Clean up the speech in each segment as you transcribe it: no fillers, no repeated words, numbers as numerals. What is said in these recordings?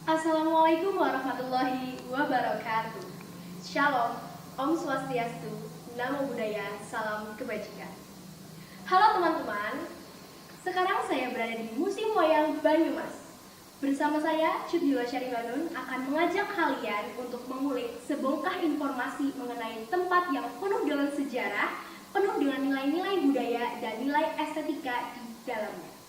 Assalamualaikum warahmatullahi wabarakatuh. Shalom, Om Swastiastu, Namo Buddhaya, Salam Kebajikan. Halo teman-teman, sekarang saya berada di Museum Wayang Banyumas. Bersama saya, Cudila Syaribanun, akan mengajak kalian untuk mengulik sebongkah informasi mengenai tempat yang penuh dengan sejarah, penuh dengan nilai-nilai budaya dan nilai estetika di dalamnya.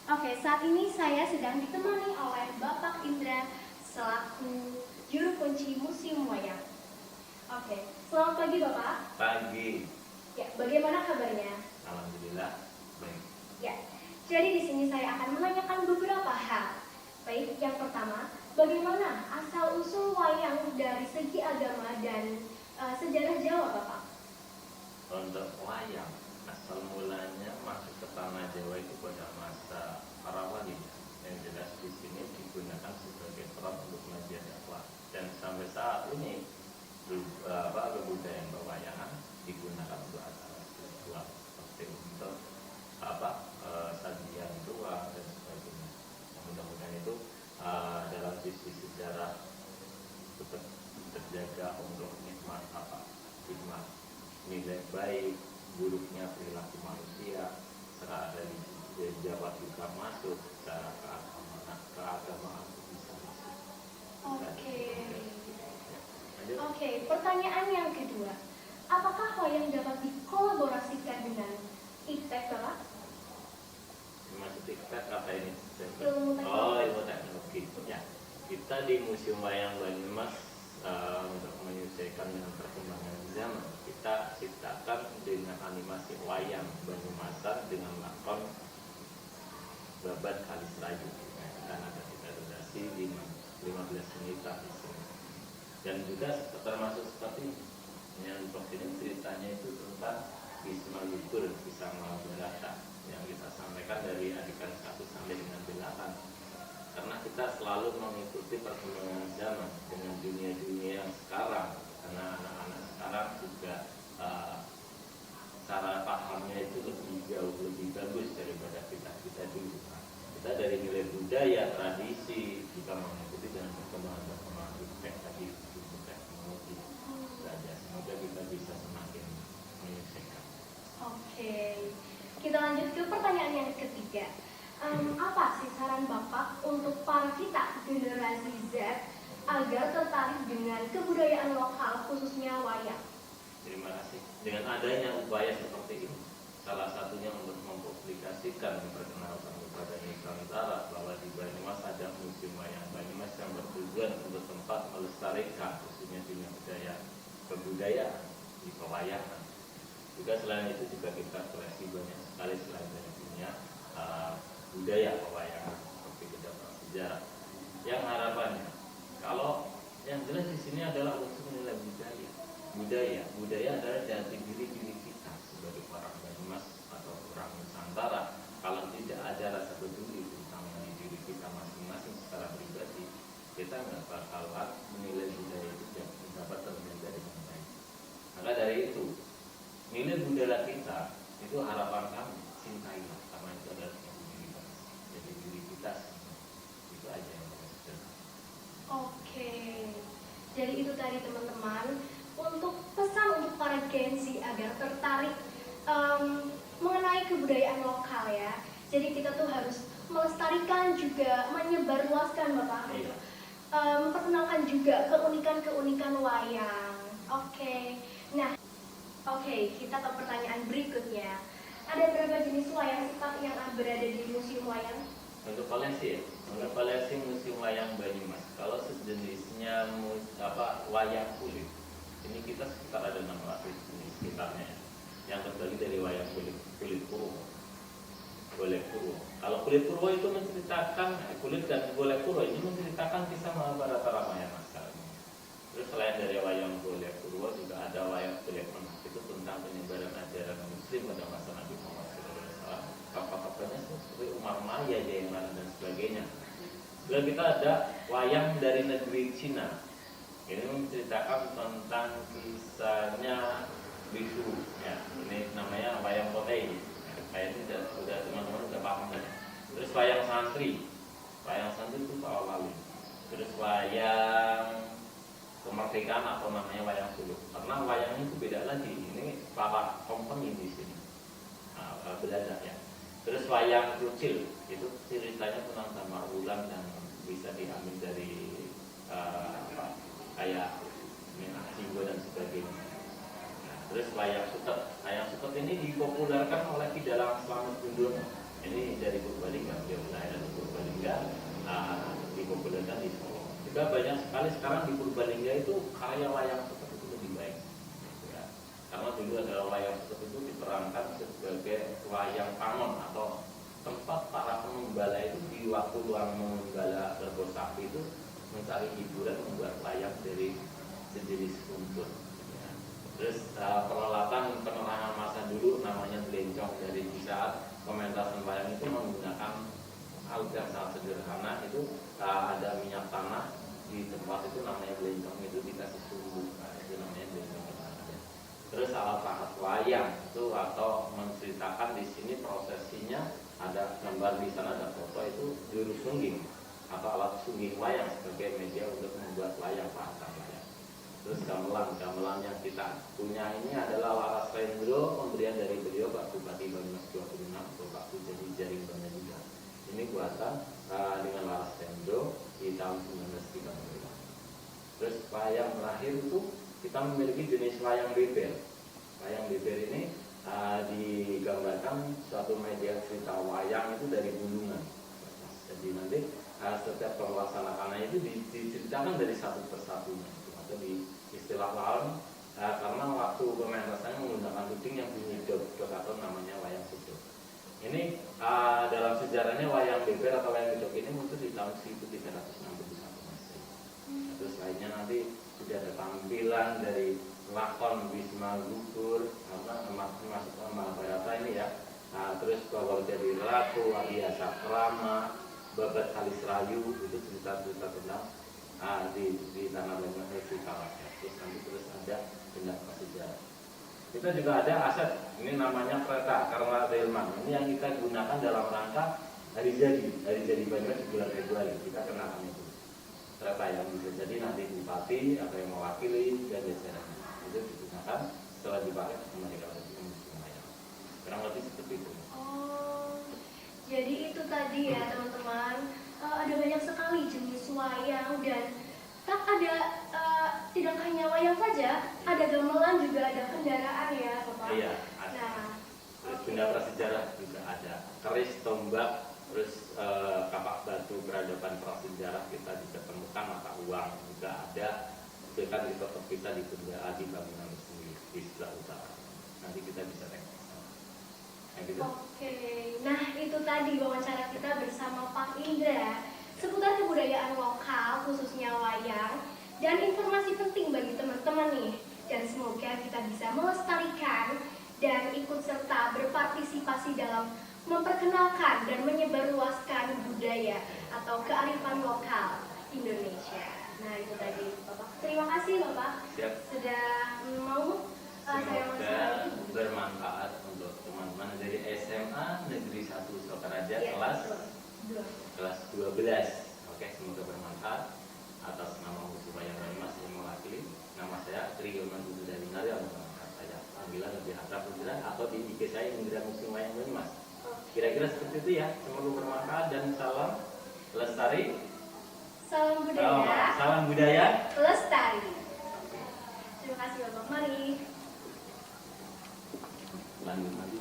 Oke, saat ini saya sedang ditemani oleh Bapak Indra selaku juru kunci Museum Wayang. Oke, selamat pagi Bapak. Pagi. Ya, bagaimana kabarnya? Alhamdulillah baik. Ya, jadi di sini saya akan menanyakan beberapa hal. Baik, yang pertama, bagaimana asal usul wayang dari segi agama dan sejarah Jawa, Bapak? Untuk wayang, asal mulanya masuk ke tanah Jawa itu pada masa para wali. Yang jelas di sini digunakan sebagai peran untuk media dakwah. Dan sampai saat ini kebudayaan pewayangan digunakan untuk acara spiritual seperti untuk sajian doa dan sebagainya. Mudah-mudahan itu dalam sisi sejarah tetap terjaga untuk hikmah nilai baik, buruknya perilaku manusia, serta ada di Jawa juga masuk secara keagamaan bisa masuk. Oke, pertanyaan yang kedua, apakah wayang dapat dikolaborasikan dengan iptek, Bapak? Maksud iptek apa ini? Ilmu teknologi. Oh, ilmu teknologi. Ya, kita di Museum Wayang Banyumas untuk menyesuaikan dengan perkembangan zaman, kita ciptakan dengan animasi wayang Banyumasan dengan lakon Babat Kali Serayu. Dan ada kita durasi 15 menit di sini. Dan juga termasuk seperti yang ini ceritanya itu tentang Bisma Lutur, Kisah Mahabharata yang kita sampaikan dari adikan 1 sampai dengan 8. Karena kita selalu mengikuti perkembangan zaman dengan dunia-dunia yang sekarang, karena anak-anak sekarang juga cara pahamnya itu jauh lebih bagus daripada kita dulu. Kita dari nilai budaya, tradisi, kita mengikuti dengan perkembangan tadi ilmu teknologi saja. Semoga kita bisa semakin menyelesaikan. Oke, kita lanjut ke pertanyaan yang ketiga. Apa sih saran Bapak untuk para kita generasi Z agar tertarik dengan kebudayaan lokal khususnya wayang? Terima kasih. Dengan adanya upaya seperti ini, salah satunya untuk mempublikasikan, memperkenalkan kepada Nusantara bahwa di Banyumas ada Museum Wayang Banyumas yang bertujuan untuk tempat melestarikan khususnya dunia budaya kebudayaan di pewayangan. Juga selain itu juga kita koleksi banyak sekali selain dari dunia budaya pewayangan seperti kedapatan sejarah. Yang harapannya, kalau yang jelas di sini adalah unsur nilai budaya adalah jati diri kita sebagai orang Banyumas atau orang Nusantara. Kalau tidak ada rasa peduli tentang diri kita masing-masing secara pribadi, kita nggak bakalan menilai budaya itu dapat terjaga dengan baik. Maka dari itu, nilai budaya kita itu harapan kami cintailah, karena itu adalah jadi diri kita. Itu aja yang kita sudah. Oke, jadi itu tadi teman-teman untuk pesan untuk para Gen Z agar tertarik mengenai kebudayaan lokal ya. Jadi kita tuh harus melestarikan juga menyebarluaskan Bapak. Iya. Memperkenalkan juga keunikan-keunikan wayang. Nah, kita ke pertanyaan berikutnya. Ada berapa jenis wayang Pak yang berada di Museum Wayang? Untuk koleksi ya, untuk koleksi Museum Wayang Banyumas. Kalau sejenisnya wayang kulit, ini kita sekitar ada 600 jenis sekitarnya ya. Yang terbagi dari wayang kulit purwo. Kalau kulit purwo itu menceritakan kulit dan golek purwo ini menceritakan kisah Mahabharata Ramayana sekali. Terus selain dari wayang golek purwo juga ada wayang golek menak, itu tentang penyebaran ajaran Muslim pada masa Nabi Muhammad SAW. Kapal-kapalnya seperti Umar Maya, Jaiman dan sebagainya. Lalu kita ada wayang dari negeri Cina. Ini menceritakan tentang kisahnya Bisu. Ya, ini namanya wayang Kotei. Ini sudah teman-teman sudah paham kan? Terus wayang santri itu Pak Wali. terus wayang kemerdekaan atau namanya wayang suluk. Karena wayang itu beda lagi, ini para company di sini beda ya. Terus wayang kecil itu ceritanya tentang Damar Wulan dan bisa diambil dari kayak Minang Singgo dan sebagainya. Nah, terus wayang sutet ini dipopulerkan oleh Ki Dalang Slamet Gundono. Ini dari Purbalingga, dia lahir dari Purbalingga, dipopulerkan di Solo. Juga banyak sekali sekarang di Purbalingga itu karya wayang sutet itu lebih baik. Ya. Karena dulu adalah wayang sutet itu diperankan sebagai wayang pangon atau tempat para pengembala itu di waktu luang mengembala kerbau sapi itu mencari hiburan membuat wayang dari sejenis rumput. Ya. Terus peralatan penerangan masa dulu namanya belencong. Dari di saat pementasan wayang itu menggunakan alat yang sangat sederhana, itu ada minyak tanah di tempat itu namanya belencong, itu dikasih sumbu, itu namanya belencong. Terus alat wayang itu atau menceritakan di sini prosesinya, ada gambar di sana, ada foto, itu juru sungging atau alat sungging wayang sebagai media untuk membuat wayang, pasang wayang. Terus gamelan yang kita punya ini adalah Laras Rendro, pemberian dari beliau Pak Bupati Banyumas 26 atau Pak Bupati Jaring Banyumas. Ini buatan dengan Laras Rendro di tahun 1935. Terus wayang terakhir itu kita memiliki jenis wayang beber. Wayang beber ini digambarkan suatu media cerita wayang itu dari bulungan. Jadi nanti setiap pelaksanaannya itu diceritakan dari satu persatu, atau di istilah lawan karena waktu pementasannya menggunakan tuding yang bunyi dok atau namanya wayang sudok. Ini dalam sejarahnya wayang beber atau wayang gedok ini muncul di tahun 1361 Masehi. Terus lainnya nanti sudah ada tampilan dari lakon Wisma Gugur, masuk ke Mahabharata ini ya. Terus bahwa jadi Ratu, Arya Sakrama, Babat Kalisrayu, itu cerita-cerita tentang di tanah Banyumas itu kawasan. Terus ada benda prasejarah. Kita juga ada aset, ini namanya kereta Karla Delman. Ini yang kita gunakan dalam rangka hari jadi Banyumas di bulan Februari. Kita kenakan itu kereta yang bisa jadi nanti bupati atau yang mewakili dan jajarannya itu digunakan setelah dipakai kembali ke museum wayang. Kurang lebih seperti itu. Oh, jadi itu tadi ya teman-teman, ada banyak sekali jenis wayang dan ada tidak hanya wayang saja, ada gamelan juga, ada kendaraan ya Bapak. Iya, ada. Nah, terus benda prasejarah juga ada, keris, tombak, terus kapak batu peradaban prasejarah kita bisa temukan, mata uang juga ada. Itu kan di tetap kita di bangunan sendiri di sebelah utara. Nanti kita bisa tengok. Gitu. Oke, nah itu tadi wawancara kita bersama Pak Indra seputar kebudayaan lokal khususnya wayang dan informasi penting bagi teman-teman nih, dan semoga kita bisa melestarikan dan ikut serta berpartisipasi dalam memperkenalkan dan menyebarluaskan budaya atau kearifan lokal Indonesia. Nah itu tadi Bapak. Terima kasih Bapak. Siap. Sudah mau saya semoga bermanfaat untuk teman-teman dari SMA Negeri 1 Sokaraja ya, kelas 12. Oke, semoga bermanfaat. Atas nama Museum Wayang Banyumas yang mewakili, nama saya Tri Yoman Budi dari Narya, saya panggilan lebih akrab atau di IG saya Indra Museum Wayang Banyumas. Kira-kira seperti itu ya. Semoga bermanfaat dan salam lestari. Salam budaya. Salam budaya Lestari. Terima kasih Bapak. Mari. Lanjut nanti.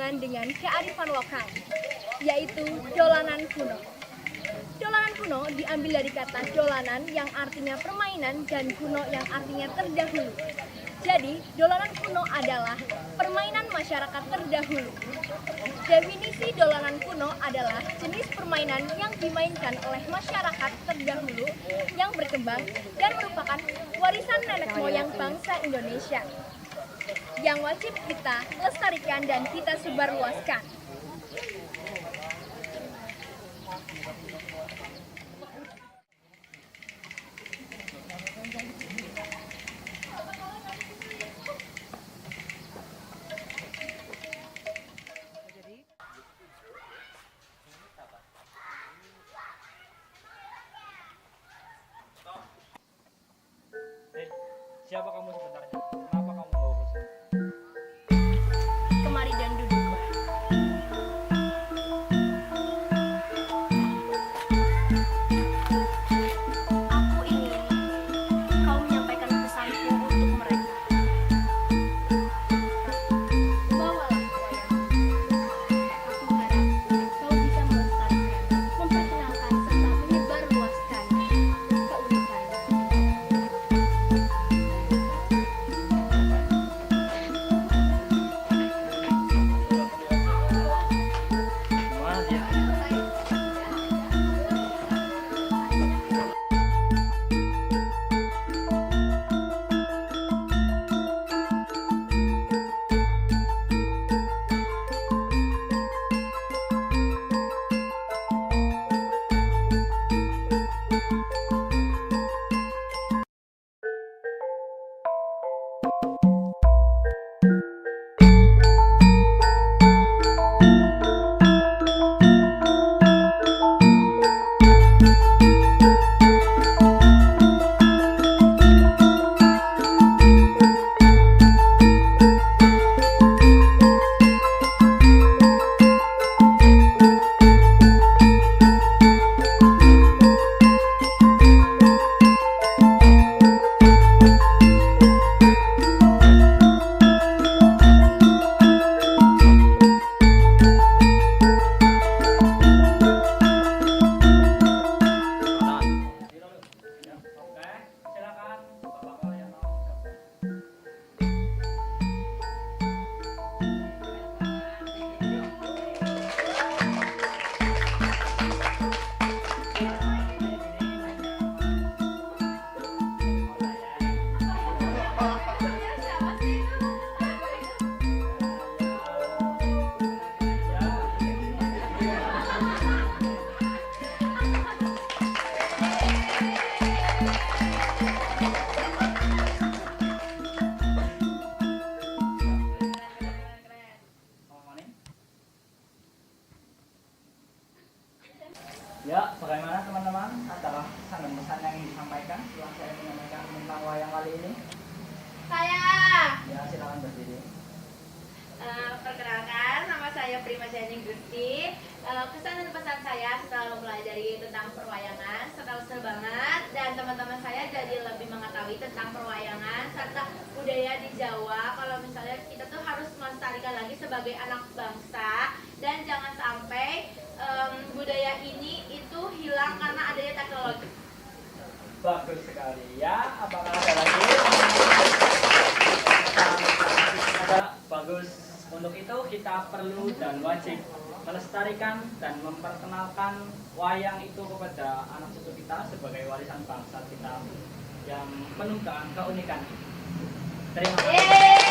berhubungan dengan kearifan lokal, yaitu dolanan kuno. Dolanan kuno diambil dari kata dolanan yang artinya permainan dan kuno yang artinya terdahulu. Jadi, dolanan kuno adalah permainan masyarakat terdahulu. Definisi dolanan kuno adalah jenis permainan yang dimainkan oleh masyarakat terdahulu yang berkembang dan merupakan warisan nenek moyang bangsa Indonesia yang wajib kita lestarikan dan kita sebarluaskan. Siapa kamu sebenarnya? Kenapa kamu bawa ke sini? Kemari dan duduk. Aku ingin kau menyampaikan pesanku untuk mereka. Bawalah wayang. Aku harap kau bisa melestarikan, memperkenalkan serta menyebarluaskan keunikan. Gimana dia? Oke, silakan. Bapak kalian mau. Ya, bagaimana teman-teman? Adalah pesan dan pesan yang ingin disampaikan setelah saya menyampaikan tentang wayang kali ini? Saya Ya, silakan berdiri. Perkenalkan, nama saya Prima Jani Gusti. Kesan dan pesan saya setelah mempelajari tentang perwayangan setelah seru banget, dan teman-teman saya jadi lebih mengetahui tentang perwayangan serta budaya di Jawa. Kalau misalnya kita tuh harus melestarikan lagi sebagai anak bangsa, dan jangan sampai budaya ini itu hilang karena adanya teknologi. Bagus sekali ya. Apakah ada lagi? Ada bagus. Untuk itu kita perlu dan wajib melestarikan dan memperkenalkan wayang itu kepada anak cucu kita sebagai warisan bangsa kita yang menunjukkan keunikan. Terima kasih.